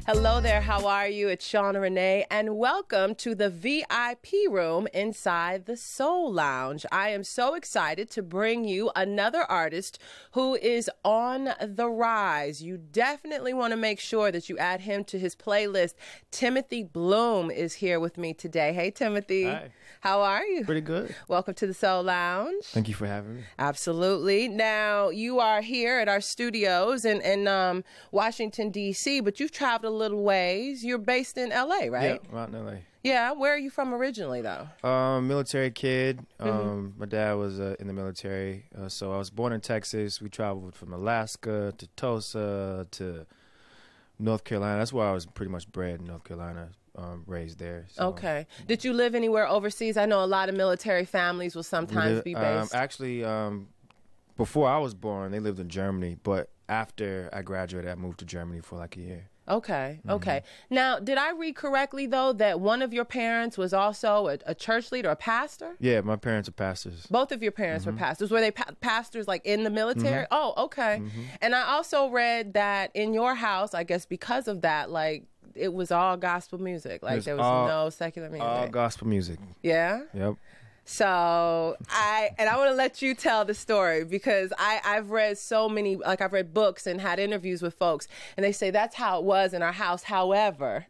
Hello there, how are you? It's Shawna Renee, and welcome to the VIP room inside the Soul Lounge. I am so excited to bring you another artist who is on the rise. You definitely want to make sure that you add him to his playlist. Timothy Bloom is here with me today. Hey, Timothy. Hi. How are you? Pretty good. Welcome to the Soul Lounge. Thank you for having me. Absolutely. Now, you are here at our studios in Washington, D.C., but you've traveled a little ways. You're based in L.A., right? Yeah, out in L.A. Yeah. Where are you from originally, though? Military kid. My dad was in the military, so I was born in Texas. We traveled from Alaska to Tulsa to North Carolina. That's where I was pretty much bred in North Carolina. Raised there. So. Okay. Did you live anywhere overseas? I know a lot of military families will sometimes be based. Actually, before I was born, they lived in Germany. But after I graduated, I moved to Germany for like a year. Okay. Okay. Now, did I read correctly, though, that one of your parents was also a church leader, a pastor? Yeah, my parents are pastors. Both of your parents were pastors. Were they pastors like in the military? Oh, okay. And I also read that in your house, I guess because of that, like, it was all gospel music. Like, there was no secular music. All gospel music. Yeah? Yep. So I want to let you tell the story because I've read so many, like I've read books and had interviews with folks and they say that's how it was in our house. However,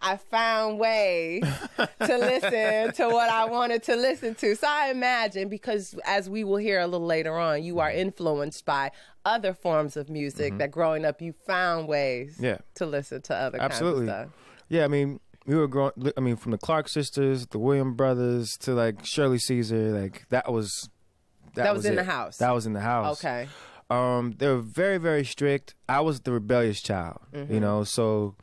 I found ways to listen to what I wanted to listen to. So I imagine, because as we will hear a little later on, you are influenced by other forms of music that growing up you found ways to listen to other kinds of stuff. Yeah, I mean, we were growing. I mean, from the Clark sisters, the Williams brothers, to like Shirley Caesar. Like that was in the house. That was in the house. Okay. They were very, very strict. I was the rebellious child, you know. So,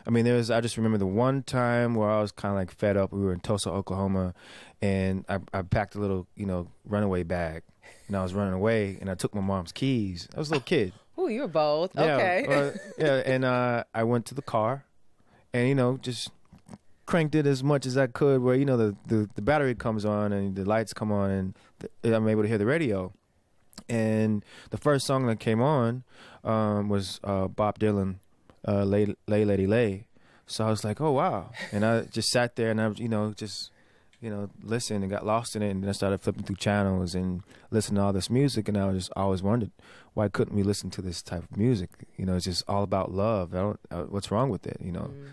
I mean, I just remember the one time where I was kind of like fed up. We were in Tulsa, Oklahoma, and I packed a little, runaway bag, and I was running away, and I took my mom's keys. I was a little kid. Oh, you were bold. Yeah, Okay. and I went to the car, and just cranked it as much as I could where, the battery comes on and the lights come on and I'm able to hear the radio. And the first song that came on was Bob Dylan, Lay Lady Lay. So I was like, oh, wow. And I just sat there and I, listened and got lost in it. And then I started flipping through channels and listening to all this music. And I always wondered, why couldn't we listen to this type of music? It's just all about love. What's wrong with it?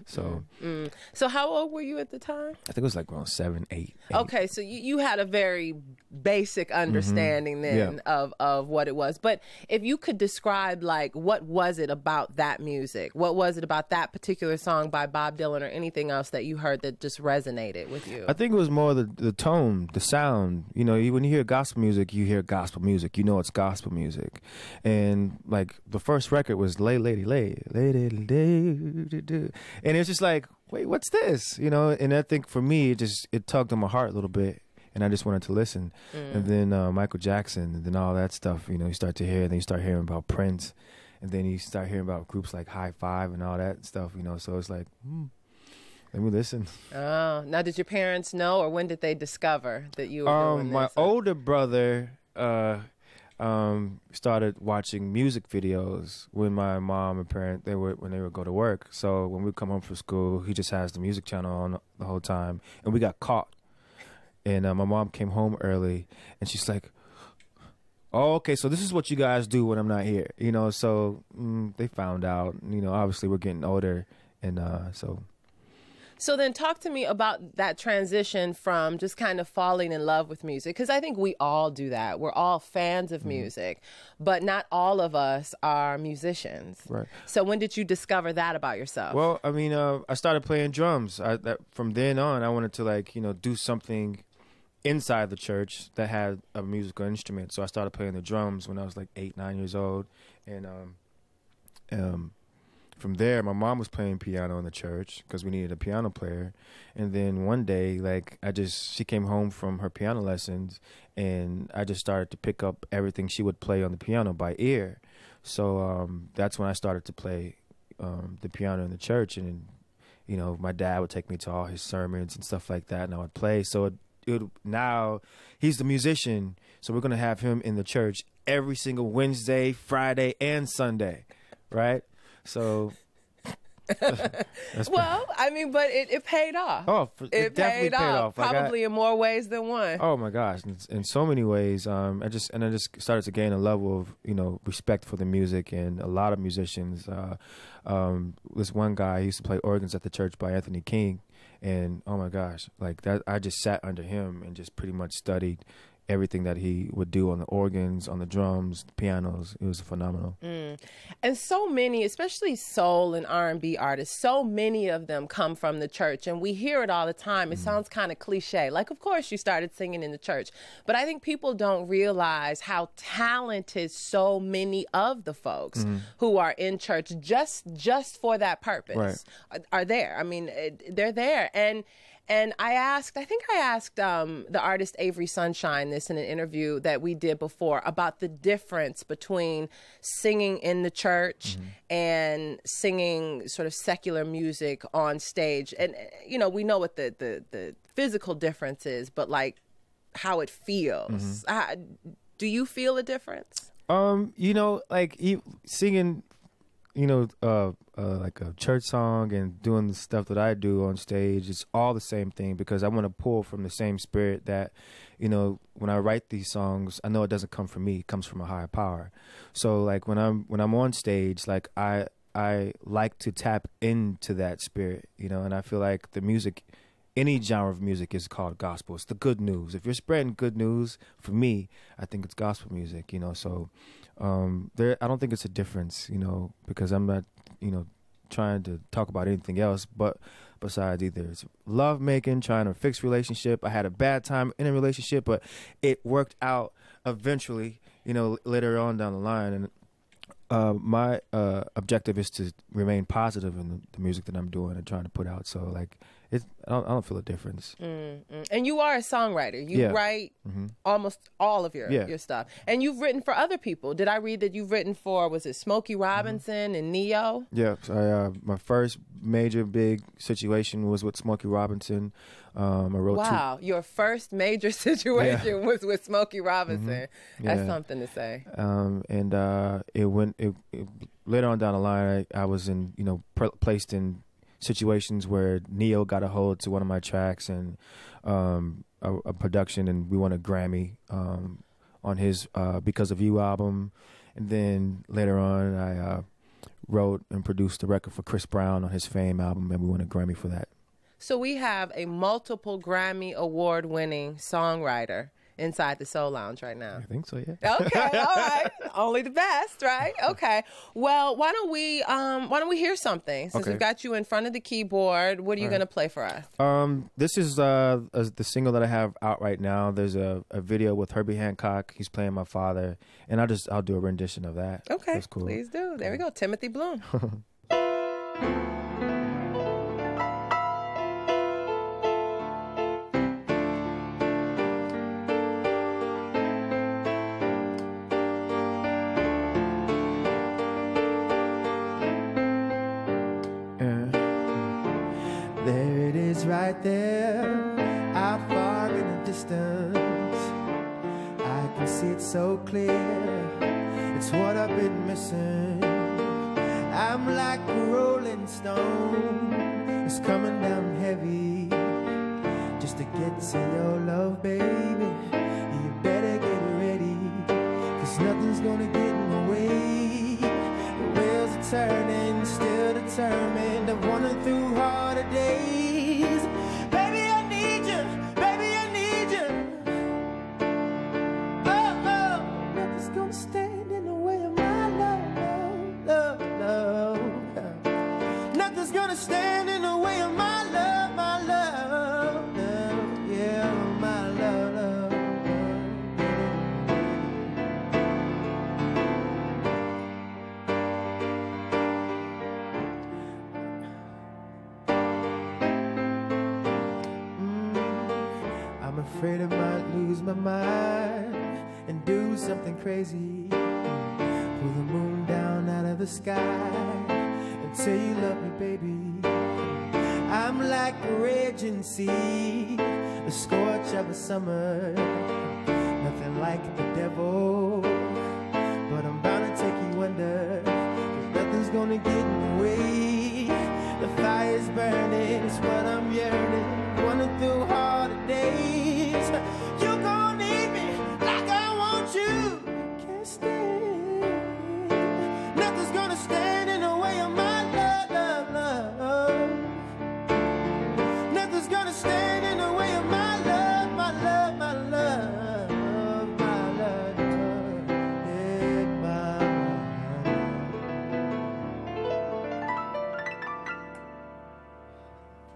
So how old were you at the time? I think it was like around 7, 8. Okay, so you had a very basic understanding then of what it was. But if you could describe, like, what was it about that music? What was it about that particular song by Bob Dylan or anything else that you heard that just resonated with you? I think it was more the tone, the sound. When you hear gospel music, you hear gospel music. You know it's gospel music. And like the first record was Lay Lady Lay, Lady Lay, and it's just like, wait, what's this? And I think for me, it tugged on my heart a little bit, and I just wanted to listen. And then Michael Jackson, and then all that stuff. You start to hear, and then you start hearing about Prince, and then you start hearing about groups like High Five and all that stuff. So it's like, let me listen. Oh, now did your parents know, or when did they discover that you were doing this? My older brother started watching music videos when my mom and when they would go to work. So when we come home from school, he just has the music channel on the whole time, and we got caught. And my mom came home early, and she's like, "Oh, okay, so this is what you guys do when I'm not here." So they found out. Obviously we're getting older, and so. So then talk to me about that transition from just kind of falling in love with music, because I think we all do that. We're all fans of music, but not all of us are musicians. Right. So when did you discover that about yourself? Well, I mean, I started playing drums. From then on, I wanted to do something inside the church that had a musical instrument. So I started playing the drums when I was like 8, 9 years old, and from there, my mom was playing piano in the church because we needed a piano player. And then one day, she came home from her piano lessons, and I just started to pick up everything she would play on the piano by ear. So that's when I started to play the piano in the church. And, my dad would take me to all his sermons and stuff like that, and I would play. So now he's the musician, so we're going to have him in the church every single Wednesday, Friday, and Sunday, right? So Well, I mean, but it paid off. Oh, it definitely paid off. Probably in more ways than one. Oh my gosh, in so many ways. I just started to gain a level of respect for the music, and a lot of musicians. This one guy, he used to play organs at the church by Anthony King, and oh my gosh, like that, I just sat under him and just pretty much studied everything that he would do on the organs, on the drums, the pianos. It was phenomenal. And so many, especially soul and R&B artists, so many of them come from the church, and we hear it all the time. It sounds kind of cliche. Like, of course, you started singing in the church, but I think people don't realize how talented so many of the folks who are in church just for that purpose are there. I mean, they're there. And I think I asked the artist Avery Sunshine this in an interview that we did before about the difference between singing in the church and singing sort of secular music on stage. And, we know what the physical difference is, but like how it feels. Do you feel a difference? Like singing, like a church song and doing the stuff that I do on stage, it's all the same thing, because I want to pull from the same spirit that, when I write these songs, I know it doesn't come from me, it comes from a higher power. So like when I'm on stage, like I like to tap into that spirit, and I feel like the music, any genre of music, is called gospel. It's the good news. If you're spreading good news, for me, I think it's gospel music, so I don't think it's a difference, because I'm not, trying to talk about anything else, but besides either it's love making, trying to fix relationship. I had a bad time in a relationship, but it worked out eventually, later on down the line. And my objective is to remain positive in the music that I'm doing and trying to put out. So like, I don't feel a difference. And you are a songwriter. You write almost all of your stuff. And you've written for other people. Did I read that you've written for, was it Smokey Robinson and Neo? Yeah. My first major big situation was with Smokey Robinson. I wrote your first major situation was with Smokey Robinson. That's something to say. And it later on down the line, I was in, placed in situations where Neo got a hold to one of my tracks and a production, and we won a Grammy on his Because of You album. And then later on, I wrote and produced a record for Chris Brown on his Fame album, and we won a Grammy for that. So we have a multiple Grammy award-winning songwriter inside the Soul Lounge right now. I think so, yeah. Okay, all right. Only the best, right? Okay. Well, why don't we hear something? Since we've got you in front of the keyboard, what are you going to play for us? This is the single that I have out right now. There's a video with Herbie Hancock. He's playing my father, and I'll do a rendition of that. Okay, that's cool. Please do. There we go. Timothy Bloom. Right there, out far in the distance, I can see it so clear. It's what I've been missing. I'm like a rolling stone, it's coming down heavy. Just to get to your love, baby, you better get ready, 'cause nothing's gonna get in my way. The wheels are turning, still determined. I'm running through harder days. Baby, I need you. Baby, I need you. Oh, oh. Nothing's gonna stand in the way of my love, love, love. Nothing's gonna stand in the way of my love, love. Yeah, my love, love. Afraid I might lose my mind and do something crazy. Pull the moon down out of the sky and tell you love me, baby. I'm like a raging sea, the scorch of a summer. Nothing like the devil, but I'm bound to take you under, 'cause nothing's gonna get in the way. burning, it's what I'm yearning, running through harder days. You gon' need me like I want you. Can't stay. Nothing's gonna stand in the way of my love, love, love. Nothing's gonna stand in the way of my love, my love, my love, my love, yeah, my love.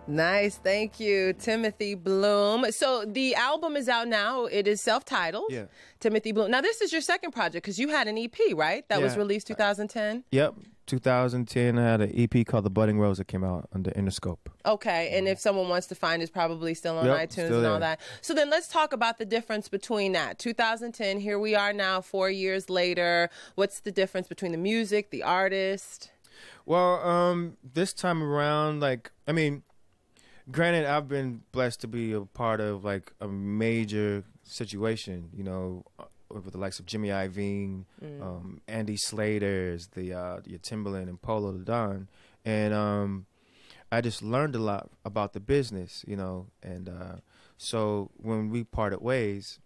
Nice, thank you, Timothy Bloom. So the album is out now. It is self-titled. Yeah. Timothy Bloom. Now this is your second project because you had an EP, right? That was Yeah. released 2010. Yep, 2010. I had an EP called The Budding Rose that came out under Interscope. Okay, and if someone wants to find it, it's probably still on Yep, iTunes still and all there. that. So then let's talk about the difference between that. 2010, here we are now, 4 years later. What's the difference between the music, the artist? Well, this time around, like, I mean, granted, I've been blessed to be a part of like a major situation, you know, with the likes of Jimmy Iovine, Andy Slater's, your Timbaland and Polo the Don, and I just learned a lot about the business, you know, and so when we parted ways,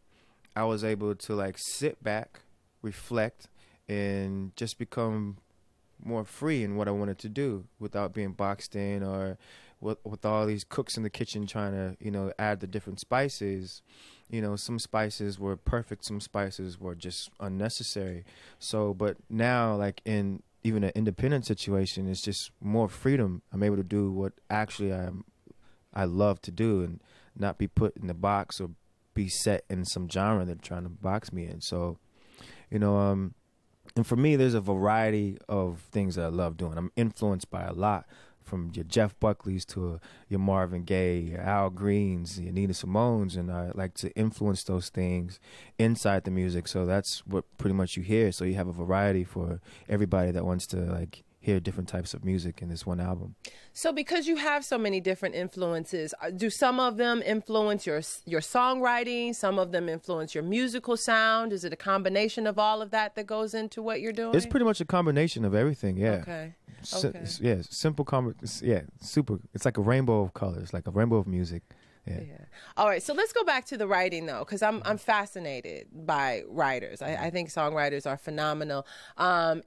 I was able to like sit back, reflect, and just become more free in what I wanted to do without being boxed in or with all these cooks in the kitchen trying to, you know, add the different spices. You know, some spices were perfect, some spices were just unnecessary. So, but now, like in even an independent situation, it's just more freedom. I'm able to do what actually I love to do and not be put in the box or be set in some genre they're trying to box me in. So, you know, and for me, there's a variety of things that I love doing. I'm influenced by a lot, from your Jeff Buckleys to your Marvin Gaye, your Al Greens, your Nina Simone's, and I like to influence those things inside the music. So that's what pretty much you hear. So you have a variety for everybody that wants to like hear different types of music in this one album. So because you have so many different influences, do some of them influence your songwriting? Some of them influence your musical sound? Is it a combination of all of that that goes into what you're doing? It's pretty much a combination of everything, yeah. Okay. Yeah, simple, yeah, super. It's like a rainbow of colors, like a rainbow of music. Yeah. All right. So let's go back to the writing, though, because I'm fascinated by writers. I think songwriters are phenomenal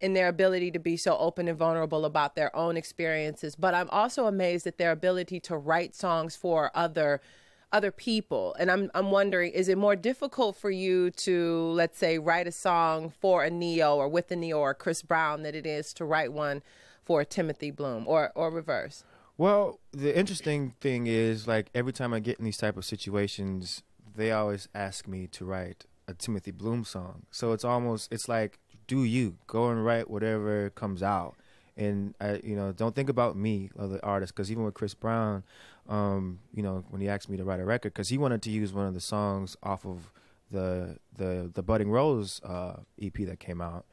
in their ability to be so open and vulnerable about their own experiences. But I'm also amazed at their ability to write songs for other people. And I'm wondering, is it more difficult for you to, let's say, write a song for a Neo or with a Neo or Chris Brown than it is to write one for Timothy Bloom or reverse? Well, the interesting thing is, like, every time I get in these type of situations, they always ask me to write a Timothy Bloom song. So it's like, do you go and write whatever comes out. And you know, don't think about me or the artist, because even with Chris Brown, you know, when he asked me to write a record, because he wanted to use one of the songs off of the Budding Rose EP that came out,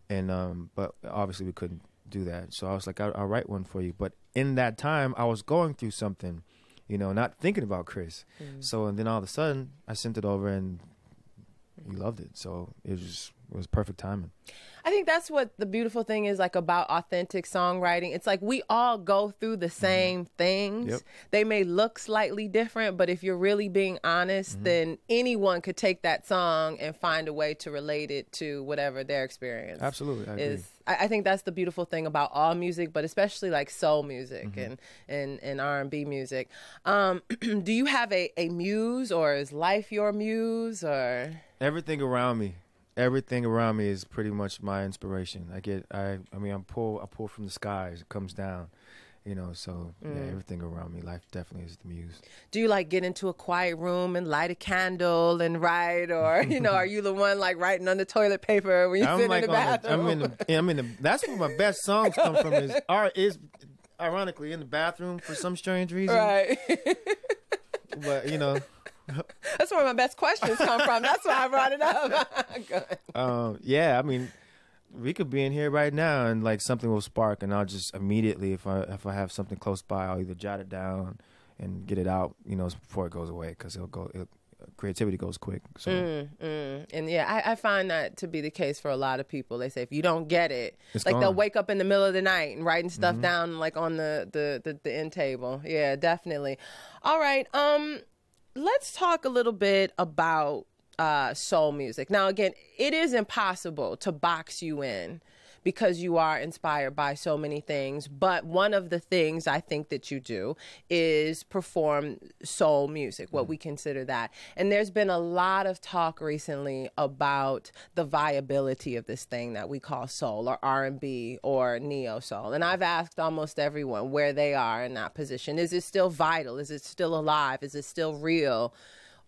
and but obviously we couldn't do that. So I was like, I'll write one for you. But in that time, I was going through something, you know, not thinking about Chris. So and then all of a sudden, I sent it over and he loved it. So it was perfect timing. I think that's what the beautiful thing is, like, about authentic songwriting. It's like we all go through the same things. Yep. They may look slightly different, but if you're really being honest, then anyone could take that song and find a way to relate it to whatever their experience Absolutely, I agree. is. I think that's the beautiful thing about all music, but especially like soul music and R&B music. Do you have a muse, or is life your muse, or? Everything around me is pretty much my inspiration. I pull from the skies. It comes down, you know. So yeah, everything around me, life definitely is the muse. Do you like get into a quiet room and light a candle and write, or you know, are you the one like writing on the toilet paper when you sit in the bathroom? That's where my best songs come from. Is ironically in the bathroom for some strange reason. Right. But you know. That's where my best questions come from. That's why I brought it up. Yeah, I mean, we could be in here right now and like something will spark, and I'll just immediately, if I have something close by, I'll either jot it down and get it out, you know, before it goes away, because creativity goes quick. So. And yeah, I find that to be the case for a lot of people. They say if you don't get it, It's like gone. they'll wake up in the middle of the night and writing stuff down like on the end table. Yeah, definitely. All right. Let's talk a little bit about soul music. Now, again, it is impossible to box you in because you are inspired by so many things. But one of the things I think that you do is perform soul music, what we consider that. And there's been a lot of talk recently about the viability of this thing that we call soul or R&B or neo soul. And I've asked almost everyone where they are in that position. Is it still vital? Is it still alive? Is it still real?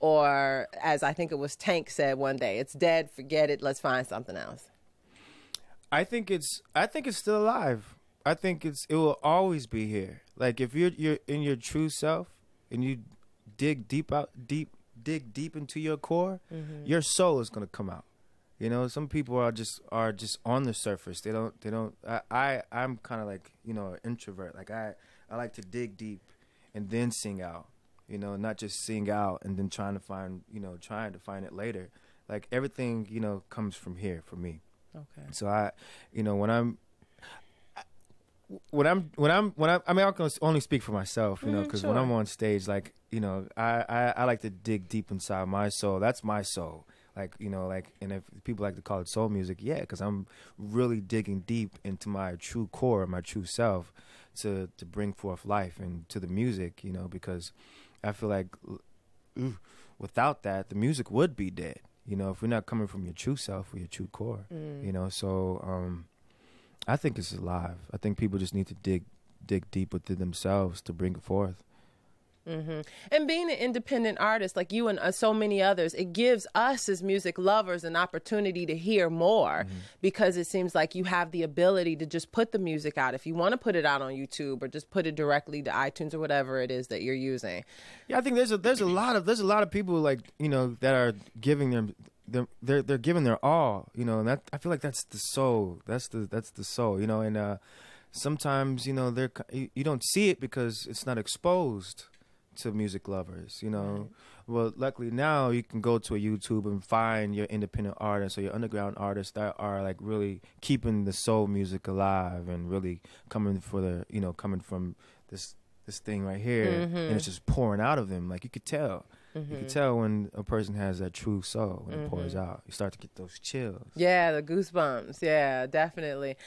Or as I think it was Tank said one day, it's dead, forget it, let's find something else. I think it's still alive. I think it will always be here. Like if you're in your true self and you dig deep into your core, your soul is gonna come out. You know, some people are just on the surface. They don't. I'm kind of like, you know, an introvert. Like I like to dig deep and then sing out. You know, not just sing out and then trying to find it later. Like everything, you know, comes from here for me. Okay. So I mean, I can only speak for myself, you know, because when I'm on stage, like, you know, I like to dig deep inside my soul. That's my soul. Like, you know, like, and if people like to call it soul music, yeah, because I'm really digging deep into my true core, my true self to bring forth life and to the music, you know, because I feel like without that, the music would be dead. You know, if we're not coming from your true self or your true core, you know, so I think it's alive. I think people just need to dig deep within themselves to bring it forth. And being an independent artist like you and so many others, it gives us as music lovers an opportunity to hear more because it seems like you have the ability to just put the music out. If you want to put it out on YouTube or just put it directly to iTunes or whatever it is that you're using. Yeah, I think there's a lot of people, like, you know, that are giving they're giving their all, you know, and that I feel like that's the soul. That's the soul, you know, and sometimes, you know, you don't see it because it's not exposed to music lovers, you know. Well, luckily now you can go to a YouTube and find your independent artists or your underground artists that are like really keeping the soul music alive and really coming from this thing right here, and it's just pouring out of them. Like you could tell. You can tell when a person has that true soul when it pours out. You start to get those chills. Yeah, the goosebumps. Yeah, definitely.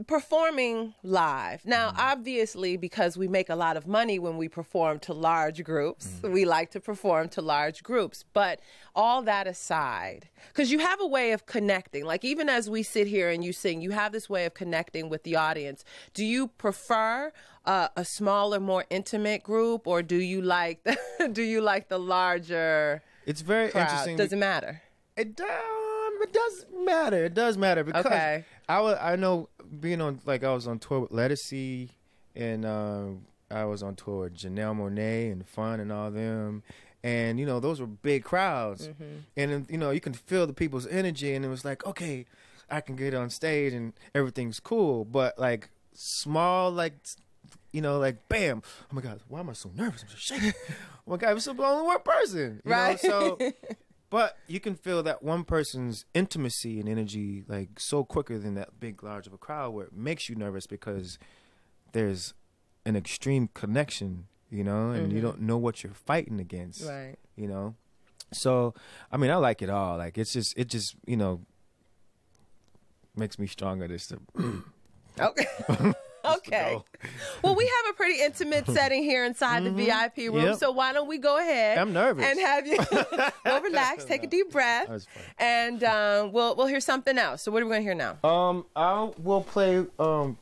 Performing live. Now, obviously, because we make a lot of money when we perform to large groups, we like to perform to large groups. But all that aside, because you have a way of connecting, like even as we sit here and you sing, you have this way of connecting with the audience. Do you prefer a smaller, more intimate group, or do you like the larger? It's very crowd? interesting. Does it matter? It does matter. It does matter because I know being on, like, I was on tour with Lettucey, and I was on tour with Janelle Monáe and Fun and all them, and you know those were big crowds, and you know you can feel the people's energy, and it was like, okay, I can get on stage and everything's cool, but like small, like, you know, like bam, oh my God, why am I so nervous? I'm just shaking. Oh my God, I'm so only one person, you know? So. But you can feel that one person's intimacy and energy like so quicker than that big, large of a crowd, where it makes you nervous because there's an extreme connection, you know, and you don't know what you're fighting against, right? You know. So, I mean, I like it all. Like it just, you know, makes me stronger. Just to okay. Okay. Well, we have a pretty intimate setting here inside the VIP room, so why don't we go ahead? I'm nervous. And have you well, relax, take a deep breath, and we'll hear something else. So what are we going to hear now? We'll play. So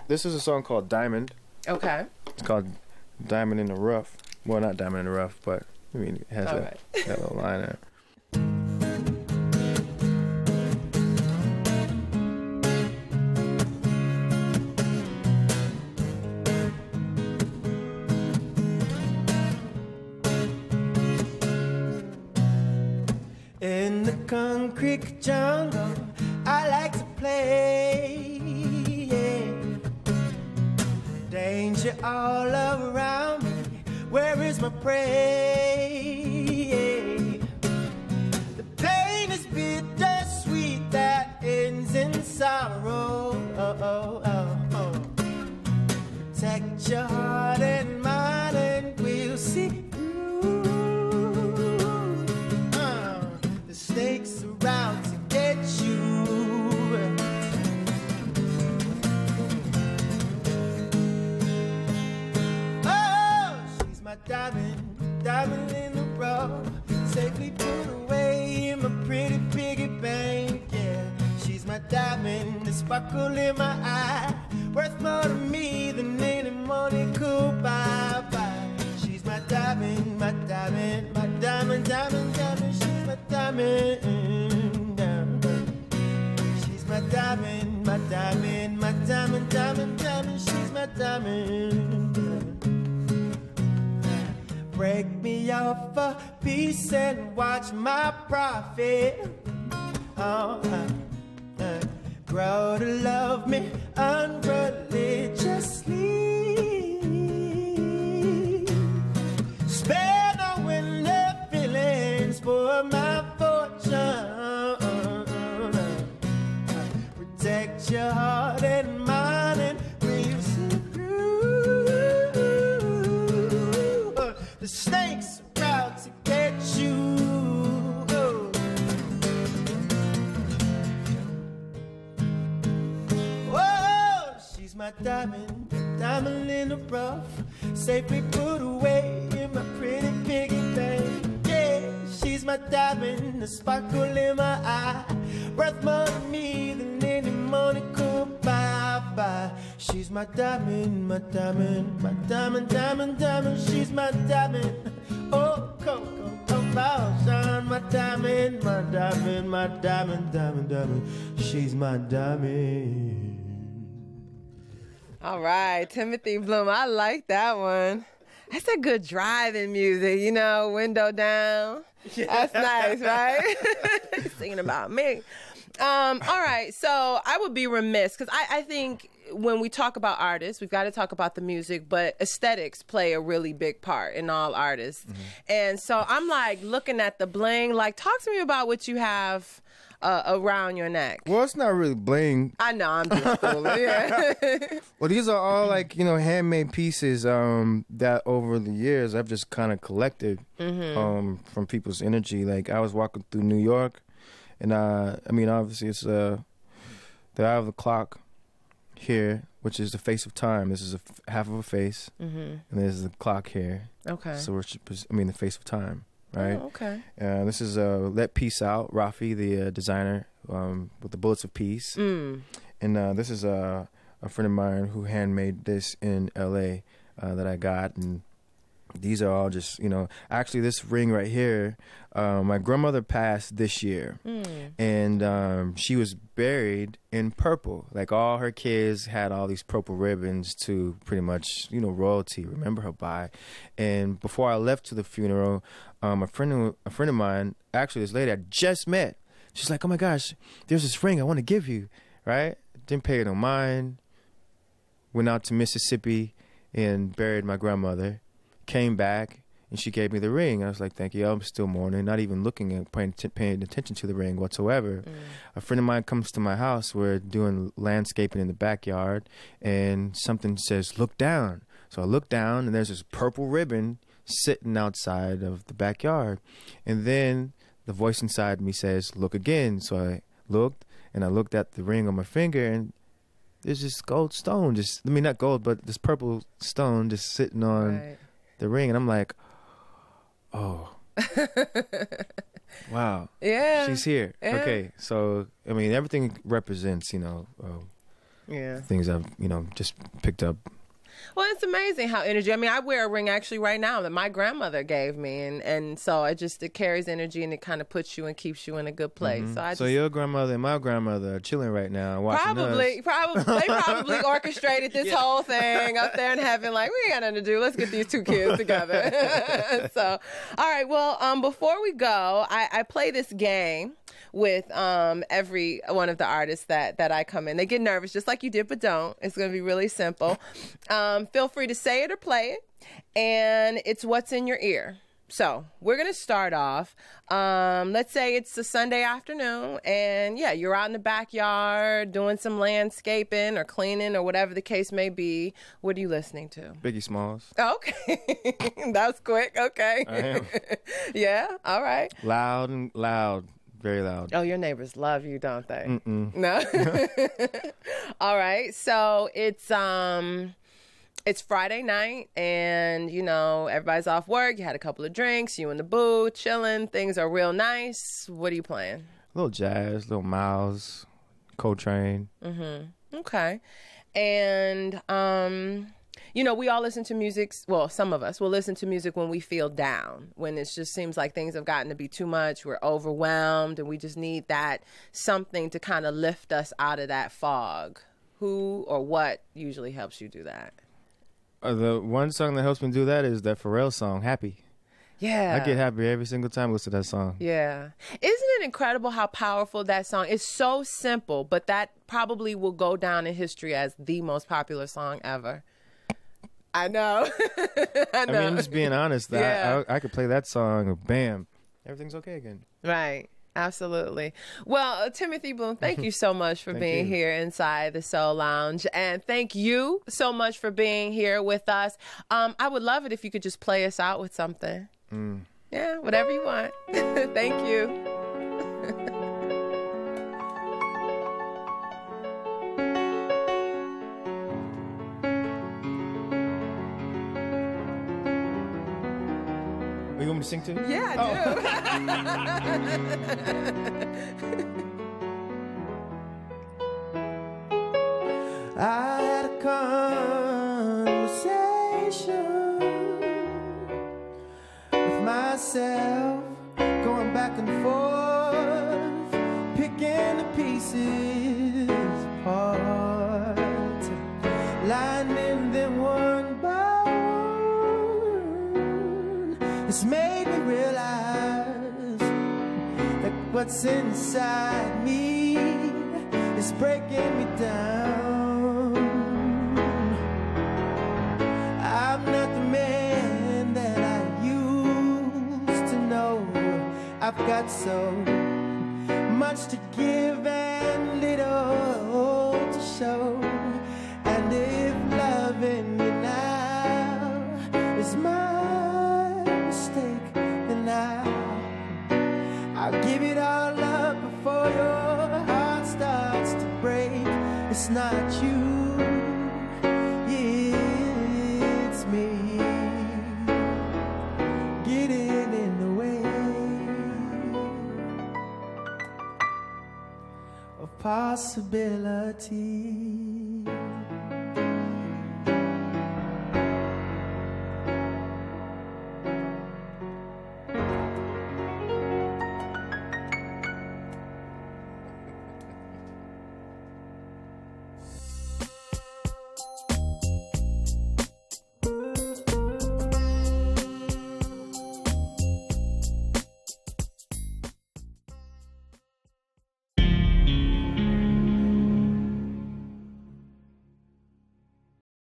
this is a song called Diamond. Okay. It's called Diamond in the Rough. Well, not Diamond in the Rough, but I mean it has that little line there. In the concrete jungle, I like to play, yeah. Danger all around me, where is my prey? safely put away in my pretty piggy bank. Yeah, she's my diamond, the sparkle in my eye, worth more to me than any money could buy. She's my diamond, my diamond, my diamond, diamond, diamond. She's my diamond, diamond. She's my diamond, my diamond, my diamond, diamond, diamond. She's my diamond. Break me off a piece and watch my profit. Grow to love me unreligiously. Spare no winter feelings for my fortune. Protect your heart and mind and breathe through. The snakes are out to get you. Oh, she's my diamond, diamond in the rough, safely put away in my pretty piggy bank. Yeah, she's my diamond, the sparkle in my eye, worth more to me than any money could buy. She's my diamond, my diamond, my diamond, diamond, diamond. She's my diamond. Oh, Coco, shine my diamond, my diamond, my diamond, diamond, diamond. She's my diamond. All right, Timothy Bloom. I like that one. That's a good driving music, you know, window down. Yeah. That's nice, right? Singing about me. All right, so I would be remiss because I think when we talk about artists, we've got to talk about the music, but aesthetics play a really big part in all artists. Mm-hmm. And so I'm like looking at the bling, like talk to me about what you have around your neck. Well, it's not really bling. I know, I'm just fooling. Yeah. Well, these are all like, you know, handmade pieces that over the years I've just kind of collected from people's energy. Like I was walking through New York, and I mean, obviously it's the eye of the clock here, which is the face of time. This is half of a face, and there's the clock here. Okay. So we're, the face of time, right? Oh, okay. This is Let Peace Out, Rafi, the designer, with the bullets of peace. And this is a friend of mine who handmade this in L.A. That I got, and these are all just, you know, actually this ring right here, my grandmother passed this year, and she was buried in purple. Like all her kids had all these purple ribbons to pretty much, you know, royalty, remember her by. And before I left to the funeral, a friend of mine, actually this lady I just met, she's like, oh my gosh, there's this ring I want to give you, right? Didn't pay it no mind. Went out to Mississippi and buried my grandmother. Came back and she gave me the ring. I was like, thank you. I'm still mourning, not even looking at paying attention to the ring whatsoever. A friend of mine comes to my house. We're doing landscaping in the backyard, and something says, look down. So I look down, and there's this purple ribbon sitting outside of the backyard. And then the voice inside me says, look again. So I looked, and I looked at the ring on my finger, and there's this gold stone, not gold, but this purple stone just sitting on the ring. And I'm like, oh, wow. Yeah. She's here. Yeah. Okay. So, I mean, everything represents, you know, things I've, you know, just picked up. Well, it's amazing how energy, I mean, I wear a ring actually right now that my grandmother gave me. And so it carries energy, and it kind of puts you and keeps you in a good place. So your grandmother and my grandmother are chilling right now watching us. They probably orchestrated this whole thing up there in heaven. Like, we ain't got nothing to do. Let's get these two kids together. So, all right. Well, before we go, I play this game with every one of the artists that I come in. They get nervous just like you did, but don't. It's going to be really simple. Feel free to say it or play it, and it's what's in your ear. So we're going to start off. Let's say it's a Sunday afternoon, and you're out in the backyard doing some landscaping or cleaning or whatever the case may be. What are you listening to? Biggie Smalls. Okay. That was quick. Okay. I am. Yeah. All right. Loud and loud. Very loud. Oh, your neighbors love you, don't they? Mm-mm. No? All right. So it's It's Friday night, and, you know, everybody's off work. You had a couple of drinks. You in the booth, chilling. Things are real nice. What are you playing? A little jazz, little Miles, Coltrane. Okay. And, you know, we all listen to music. Well, some of us will listen to music when we feel down, when it just seems like things have gotten to be too much. We're overwhelmed, and we just need that something to kind of lift us out of that fog. Who or what usually helps you do that? The one song that helps me do that is that Pharrell song, Happy. Yeah. I get happy every single time I listen to that song. Yeah. Isn't it incredible how powerful that song is? So simple, but that probably will go down in history as the most popular song ever. I know. I know. I mean, I'm just being honest. Yeah. I could play that song, and bam, everything's okay again. Right. Absolutely. Well, Timothy Bloom, thank you so much for being here inside the Soul Lounge. And thank you so much for being here with us. I would love it if you could just play us out with something. Yeah, whatever you want. Thank you. You want me to sing too? Yeah, I do. I had a conversation with myself, going back and forth, picking the pieces apart, lining them one by one. It's made me realize that what's inside me is breaking me down. I'm not the man that I used to know. I've got so much to give and little to show. And if loving you now is my mistake, then I'll give it all up before your heart starts to break. It's not you, it's me getting in the way of possibility.